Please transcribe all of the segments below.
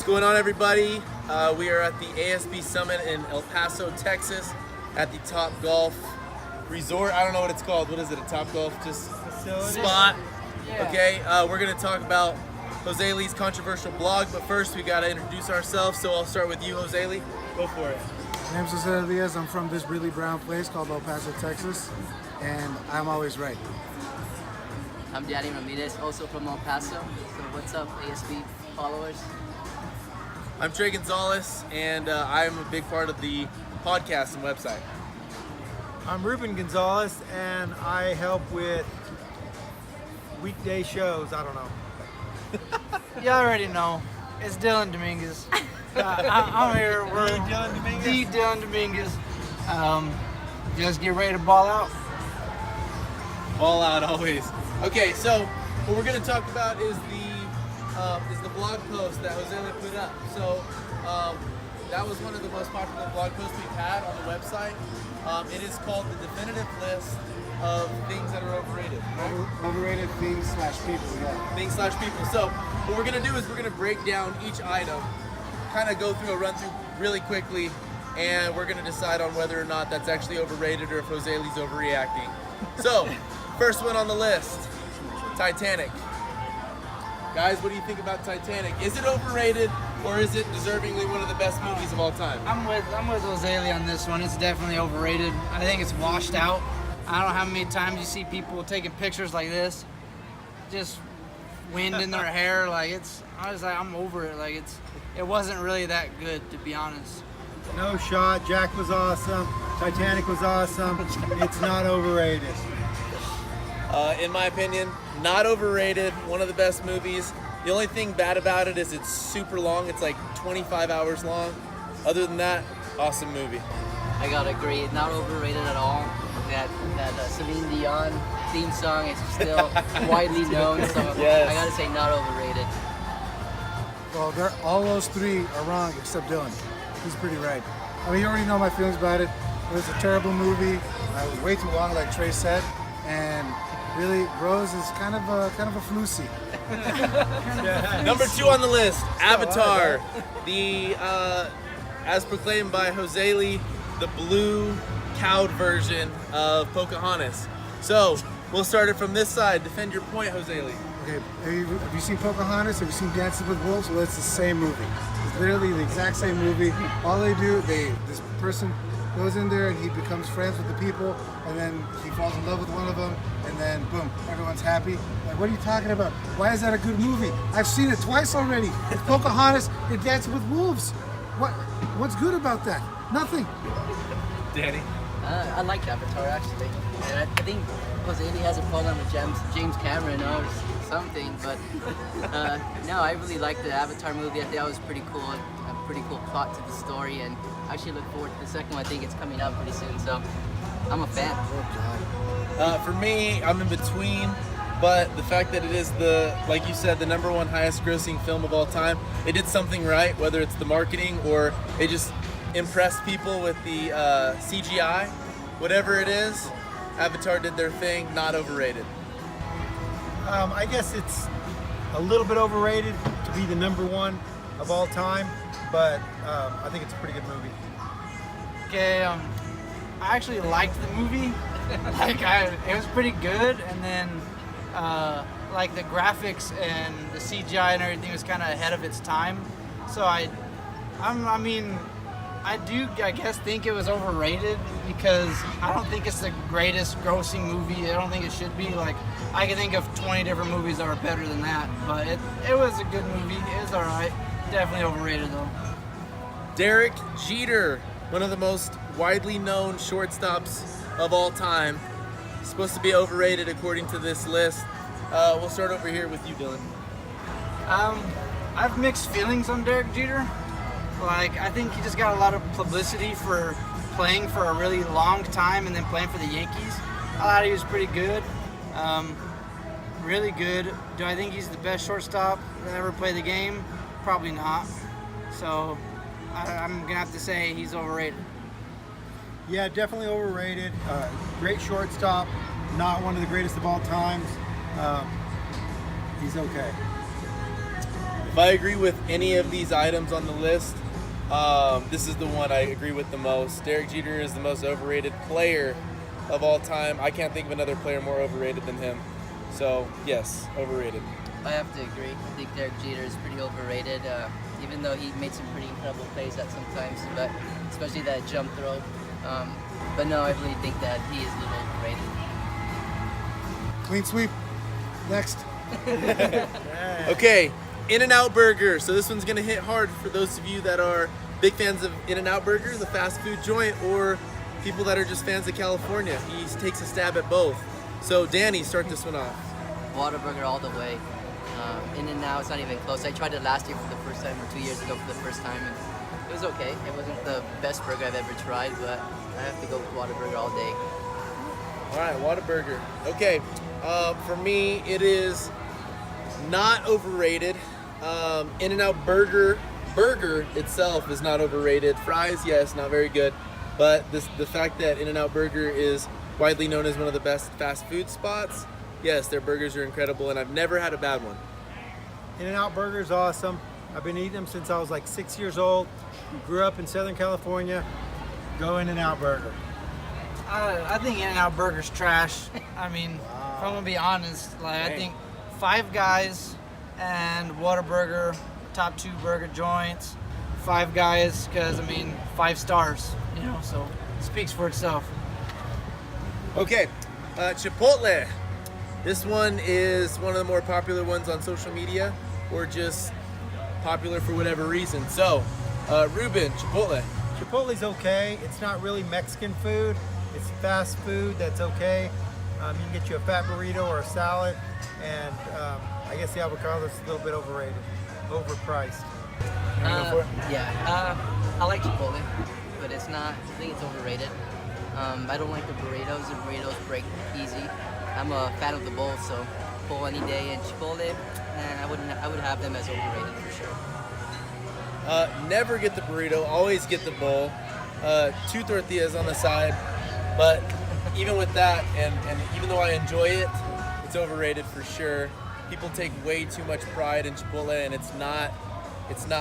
going on, everybody? We are at the ASB Summit in El Paso, Texas, at the Top Golf Resort. I don't know what it's called. What is it? A Top Golf just spot? Yeah. Okay. We're gonna talk about Josele's controversial blog, but first we gotta introduce ourselves. So I'll start with you, Josele. Go for it. My name's Josele. I'm from this really brown place called El Paso, Texas, and I'm always right. I'm Danny Ramirez, also from El Paso. So what's up, ASB followers? I'm Trey Gonzalez, and I'm a big part of the podcast and website. I'm Ruben Gonzalez, and I help with weekday shows. I don't know. You already know. It's Dylan Dominguez. I'm here. We're Dylan Dominguez? The Dylan Dominguez. Just get ready to ball out. All out always. Okay, so what we're going to talk about is the blog post that Josele put up. So that was one of the most popular blog posts we've had on the website. It is called the definitive list of things that are overrated. Overrated things/people, yeah. Things/people. So what we're going to do is we're going to break down each item, kind of go through a run through really quickly, and we're going to decide on whether or not that's actually overrated or if Josele's overreacting. So, first one on the list, Titanic. Guys, what do you think about Titanic? Is it overrated or is it deservingly one of the best movies of all time? I'm with Josele on this one. It's definitely overrated. I think it's washed out. I don't know how many times you see people taking pictures like this, just wind in their hair. Like I'm over it. Like it wasn't really that good, to be honest. No shot. Jack was awesome. Titanic was awesome. It's not overrated. In my opinion, not overrated, one of the best movies. The only thing bad about it is it's super long. It's like 25 hours long. Other than that, awesome movie. I gotta agree, not overrated at all. That Celine Dion theme song is still widely known, so Yes. I gotta say not overrated. Well, all those three are wrong except Dylan. He's pretty right. I mean, you already know my feelings about it. It was a terrible movie. It was way too long, like Trey said, and really, Rose is kind of a floozy. Number 2 on the list, Avatar. The as proclaimed by Josele, the blue cowed version of Pocahontas. So we'll start it from this side. Defend your point, Josele. Okay, have you seen Pocahontas? Have you seen Dances with Wolves? Well, it's the same movie. It's literally the exact same movie. All they do, this person goes in there and he becomes friends with the people, and then he falls in love with one of them, and then boom, everyone's happy. Like, what are you talking about? Why is that a good movie? I've seen it twice already. It's Pocahontas and Dancing with Wolves. What's good about that? Nothing. Danny? I like Avatar actually. And I think Josele has a problem with James Cameron or something, but no, I really liked the Avatar movie. I think that was pretty cool. A pretty cool plot to the story, and I actually look forward to the second one. I think it's coming out pretty soon, so I'm a fan. For me, I'm in between, but the fact that it is like you said, the number 1 highest grossing film of all time, it did something right, whether it's the marketing or it just impressed people with the CGI. Whatever it is, Avatar did their thing, not overrated. I guess it's a little bit overrated to be the number 1 of all time, but I think it's a pretty good movie. Okay, I actually liked the movie. It was pretty good, and then like the graphics and the CGI and everything was kind of ahead of its time. So I guess think it was overrated because I don't think it's the greatest grossing movie. I don't think it should be. Like, I can think of 20 different movies that are better than that, but it was a good movie. It was alright. Definitely overrated though. Derek Jeter, one of the most widely known shortstops of all time, supposed to be overrated according to this list. We'll start over here with you, Dylan. I have mixed feelings on Derek Jeter. Like, I think he just got a lot of publicity for playing for a really long time and then playing for the Yankees. I thought he was pretty good. Really good. Do I think he's the best shortstop that ever played the game? Probably not. So I'm going to have to say he's overrated. Yeah, definitely overrated. Great shortstop, not one of the greatest of all times. He's okay. if I agree with any of these items on the list, this is the one I agree with the most. Derek Jeter is the most overrated player of all time. I can't think of another player more overrated than him. So, yes, overrated. I have to agree. I think Derek Jeter is pretty overrated, even though he made some pretty incredible plays at sometimes, but especially that jump throw. But no, I really think that he is a little overrated. Clean sweep. Next. Okay, InNOut Burger. So this one's gonna hit hard for those of you that are big fans of InNOut Burger, the fast food joint, or people that are just fans of California. He takes a stab at both. So Danny, start this one off. Whataburger all the way. In-N-Out, it's not even close. I tried it last year for the first time, or 2 years ago for the first time, and it was okay. It wasn't the best burger I've ever tried, but I have to go with Whataburger all day. All right, Whataburger. Okay, for me, it is not overrated. InNOut Burger itself is not overrated. Fries, yes, not very good. But the fact that InNOut Burger is widely known as one of the best fast food spots, yes, their burgers are incredible, and I've never had a bad one. InNOut Burger is awesome. I've been eating them since I was like 6 years old. Grew up in Southern California. Go InNOut Burger. I think In-N-Out Burger's trash. I mean, if I'm gonna be honest, like I think Five Guys and Whataburger, top 2 burger joints. Five Guys, because I mean, 5 stars, you know, so it speaks for itself. Okay, Chipotle. This one is one of the more popular ones on social media, or just popular for whatever reason. So, Ruben, Chipotle. Chipotle's okay. It's not really Mexican food. It's fast food that's okay. You can get you a fat burrito or a salad, and I guess the avocado's a little bit overrated, overpriced. I like Chipotle, but it's not. I think it's overrated. I don't like the burritos. The burritos break easy. I'm a fan of the bowl, so bowl any day. And Chipotle, I would have them as overrated for sure. Never get the burrito, always get the bowl. 2 tortillas on the side, but even with that, and even though I enjoy it, it's overrated for sure. People take way too much pride in Chipotle, and it's not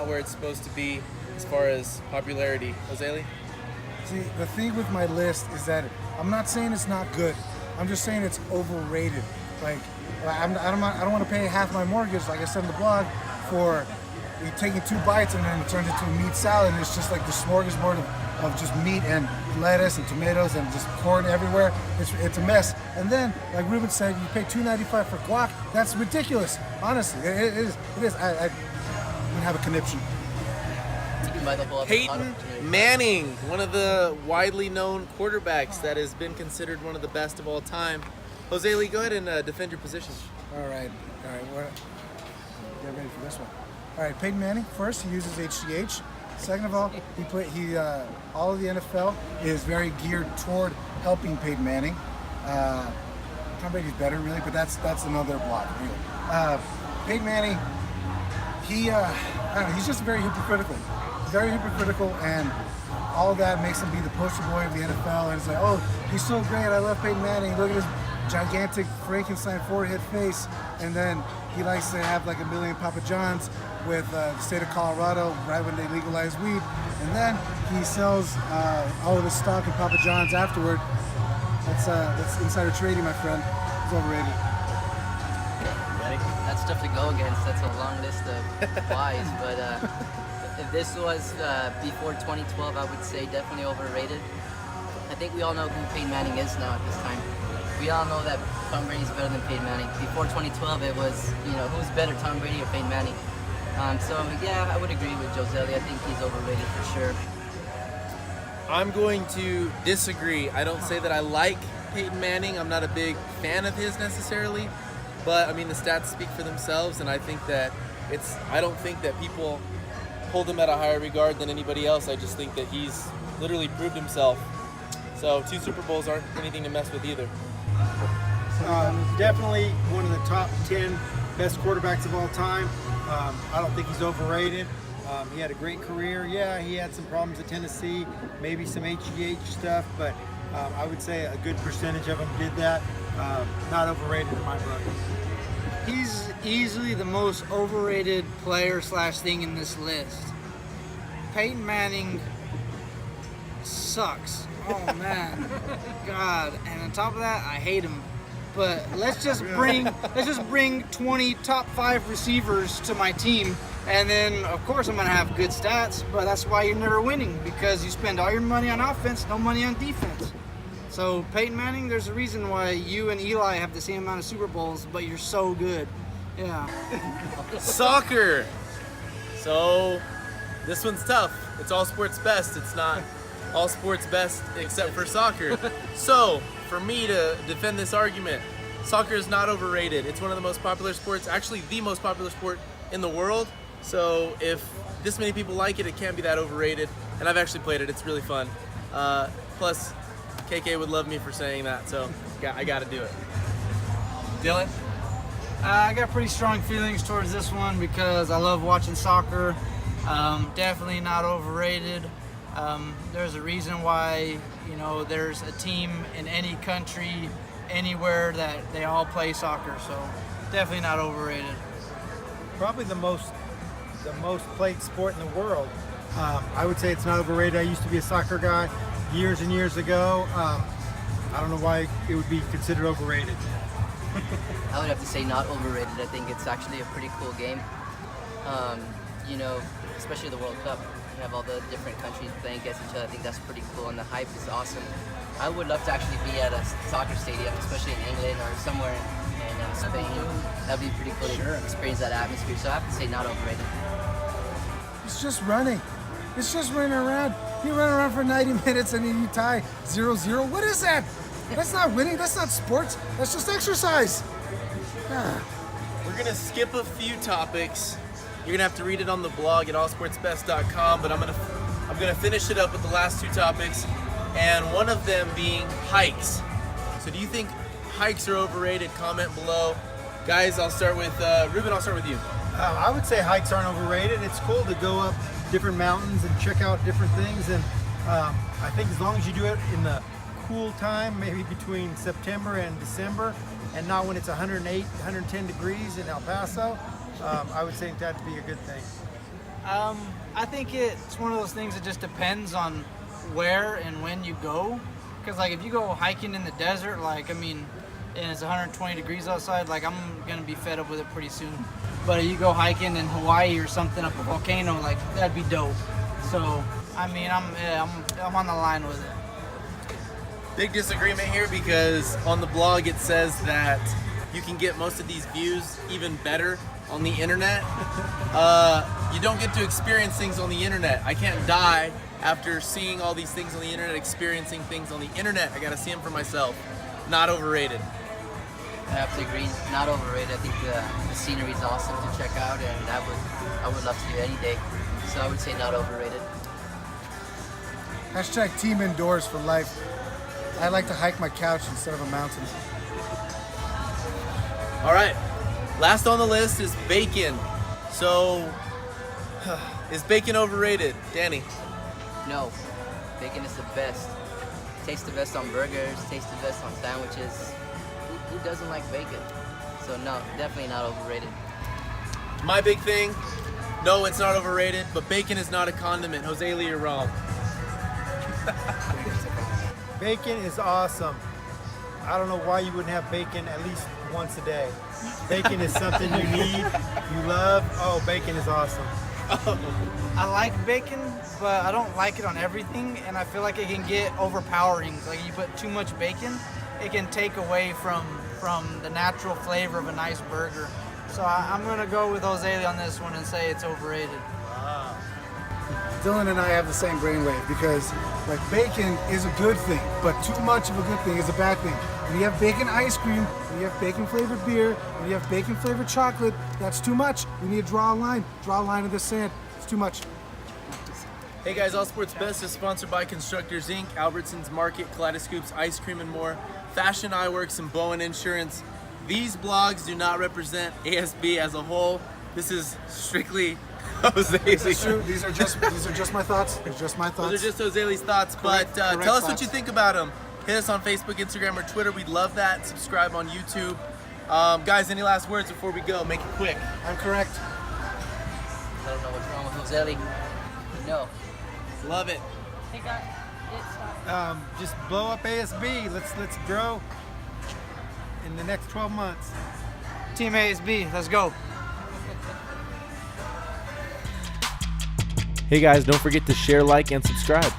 where it's supposed to be as far as popularity. Josele? See, the thing with my list is that I'm not saying it's not good. I'm just saying it's overrated. Like, I don't want to pay half my mortgage, like I said in the blog, for taking 2 bites and then it turns into a meat salad, and it's just like the smorgasbord of just meat and lettuce and tomatoes and just corn everywhere. It's a mess. And then, like Ruben said, you pay $2.95 for guac. That's ridiculous. Honestly, it is. I would have a conniption. You can buy the whole Peyton avocado. Manning, one of the widely known quarterbacks that has been considered one of the best of all time. Josele, go ahead and defend your position. All right. Get ready for this one. All right, Peyton Manning. First, he uses HGH. Second of all, all of the NFL is very geared toward helping Peyton Manning. Tom Brady's better, really, but that's another block, really. Peyton Manning, I don't know, he's just very hypocritical. Very hypocritical, and all of that makes him be the poster boy of the NFL. And it's like, oh, he's so great. I love Peyton Manning. Look at his gigantic Frankenstein forehead face, and then he likes to have like a million Papa Johns with the state of Colorado right when they legalized weed, and then he sells all of his stock in Papa John's afterward. That's insider trading, my friend. It's overrated. That's tough to go against. That's a long list of whys, but if this was before 2012, I would say definitely overrated. I think we all know who Peyton Manning is now at this time. We all know that Tom Brady is better than Peyton Manning. Before 2012, it was, who's better, Tom Brady or Peyton Manning? So yeah, I would agree with Josele. I think he's overrated for sure. I'm going to disagree. I don't say that I like Peyton Manning. I'm not a big fan of his necessarily, but I mean the stats speak for themselves, and I think that I don't think that people hold him at a higher regard than anybody else. I just think that he's literally proved himself. So 2 Super Bowls aren't anything to mess with either. Definitely one of the top 10 best quarterbacks of all time. I don't think he's overrated. He had a great career. Yeah, he had some problems at Tennessee, maybe some HGH stuff, but I would say a good percentage of them did that. Not overrated in my book. He's easily the most overrated player slash thing in this list. Peyton Manning sucks. Oh man, God! And on top of that, I hate him. But let's just bring 20 top 5 receivers to my team, and then of course I'm gonna have good stats. But that's why you're never winning, because you spend all your money on offense, no money on defense. So Peyton Manning, there's a reason why you and Eli have the same amount of Super Bowls, but you're so good. Yeah. Soccer. So this one's tough. It's all sports best. It's not all sports best except for soccer. So for me to defend this argument, soccer is not overrated. It's one of the most popular sports, actually the most popular sport in the world. So if this many people like it, it can't be that overrated. And I've actually played it. It's really fun. Plus, KK would love me for saying that, so I got to do it. Dylan? I got pretty strong feelings towards this one because I love watching soccer. Definitely not overrated. There's a reason why, there's a team in any country, anywhere, that they all play soccer. So definitely not overrated. Probably the most played sport in the world. I would say it's not overrated. I used to be a soccer guy years and years ago. I don't know why it would be considered overrated. I would have to say not overrated. I think it's actually a pretty cool game. Especially the World Cup. You have all the different countries playing against each other. I think that's pretty cool, and the hype is awesome. I would love to actually be at a soccer stadium, especially in England or somewhere in Spain. That'd be pretty cool to experience that atmosphere. So I have to say not overrated. It's just running. It's just running around. You run around for 90 minutes and then you tie 0-0. What is that? That's not winning. That's not sports. That's just exercise. We're going to skip a few topics. You're going to have to read it on the blog at allsportsbest.com, but I'm going to finish it up with the last 2 topics, and one of them being hikes. So do you think hikes are overrated? Comment below. Guys, I'll start with Ruben. I'll start with you. I would say hikes aren't overrated. It's cool to go up different mountains and check out different things, and I think as long as you do it in the cool time, maybe between September and December, and not when it's 108, 110 degrees in El Paso, I would say that'd be a good thing. I think it's one of those things that just depends on where and when you go. Because if you go hiking in the desert, and it's 120 degrees outside, I'm gonna be fed up with it pretty soon. But if you go hiking in Hawaii or something up a volcano, that'd be dope. So I'm on the line with it. Big disagreement here, because on the blog it says that you can get most of these views even better on the internet. You don't get to experience things on the internet. I can't die after seeing all these things on the internet, experiencing things on the internet. I gotta see them for myself. Not overrated. I have to agree, not overrated. I think the scenery is awesome to check out, and I would love to do it any day. So I would say not overrated. Hashtag team indoors for life. I like to hike my couch instead of a mountain. All right, last on the list is bacon. So, is bacon overrated? Danny? No, bacon is the best. Tastes the best on burgers, tastes the best on sandwiches. Who doesn't like bacon? So no, definitely not overrated. My big thing, no, it's not overrated, but bacon is not a condiment. Josele, you're wrong. Bacon is awesome. I don't know why you wouldn't have bacon at least once a day. Bacon is something you need, you love. Oh, bacon is awesome. I like bacon, but I don't like it on everything, and I feel like it can get overpowering. You put too much bacon, it can take away from the natural flavor of a nice burger. So I'm gonna go with Josele on this one and say it's overrated. Dylan and I have the same brainwave because bacon is a good thing, but too much of a good thing is a bad thing. When you have bacon ice cream, when you have bacon flavored beer, when you have bacon flavored chocolate, that's too much. We need to draw a line in the sand. It's too much. Hey guys, All Sports Best is sponsored by Constructors Inc., Albertsons Market, Kaleidoscopes, Ice Cream and More, Fashion Eyeworks, and Bowen Insurance. These blogs do not represent ASB as a whole. This is strictly Josele. This is true. These are just my thoughts. They're just my thoughts. Those are just Josele's thoughts, but Correct tell us thoughts. what you think about them. Hit us on Facebook, Instagram, or Twitter. We'd love that. Subscribe on YouTube. Guys, any last words before we go? Make it quick. I'm correct. I don't know what's wrong with Josele. No. Love it. Hey guys, it stopped. Just blow up ASB. Let's grow in the next 12 months. Team ASB, let's go. Hey guys, don't forget to share, like, and subscribe.